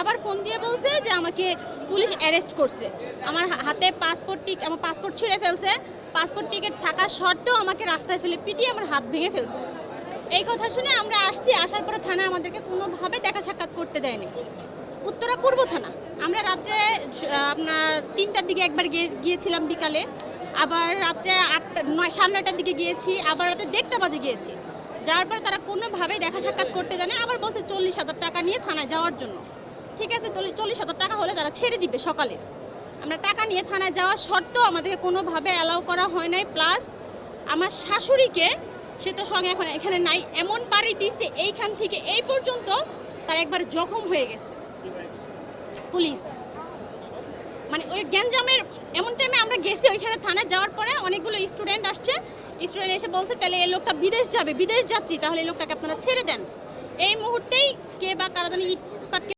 দ্বিতীয়বার ফোন দিয়ে বলছে যে আমাকে পুলিশ অ্যারেস্ট করছে। আমার হাতে আমার পাসপোর্ট ছিঁড়ে ফেলছে, পাসপোর্ট টিকিট থাকা সত্ত্বেও আমাকে রাস্তায় ফেলে পিটিয়ে আমার হাত ভেঙে ফেলছে। এই কথা শুনে আমরা আসছি, আসার পরে থানা আমাদেরকে কোনোভাবে দেখা সাক্ষাৎ করতে দেয়নি। উত্তরা পূর্ব থানা। আমরা রাত্রে আপনার 3টার দিকে একবার গিয়েছিলাম বিকালে, আবার রাত্রে 9:30টার দিকে গিয়েছি, আবার রাতে 1:30 বাজে গিয়েছি। যাওয়ার পরে তারা কোনোভাবেই দেখা সাক্ষাৎ করতে দেয় না। আবার বলছে 40,000 টাকা নিয়ে থানায় যাওয়ার জন্য। ঠিক আছে, 40,000 টাকা হলে তারা ছেড়ে দিবে সকালে। আমরা টাকা নিয়ে থানায় যাওয়া সত্ত্বেও আমাদেরকে কোনোভাবে অ্যালাউ করা হয় নাই। প্লাস আমার শাশুড়িকে, সে তো সঙ্গে এখন এখানে নাই, এমন বাড়ি দিচ্ছে এইখান থেকে এই পর্যন্ত তার একবার জখম হয়ে গেছে পুলিশ। মানে ওই গ্যাঞ্জামের এমন টাইমে আমরা গেছি ওইখানে থানায়। যাওয়ার পরে অনেকগুলো স্টুডেন্ট আসছে, স্টুডেন্ট এসে বলছে তাহলে এই লোকটা বিদেশ যাবে, বিদেশ যাত্রী, তাহলে এই লোকটাকে আপনারা ছেড়ে দেন। এই মুহূর্তেই কে বা কারা জানি ইট পাটকে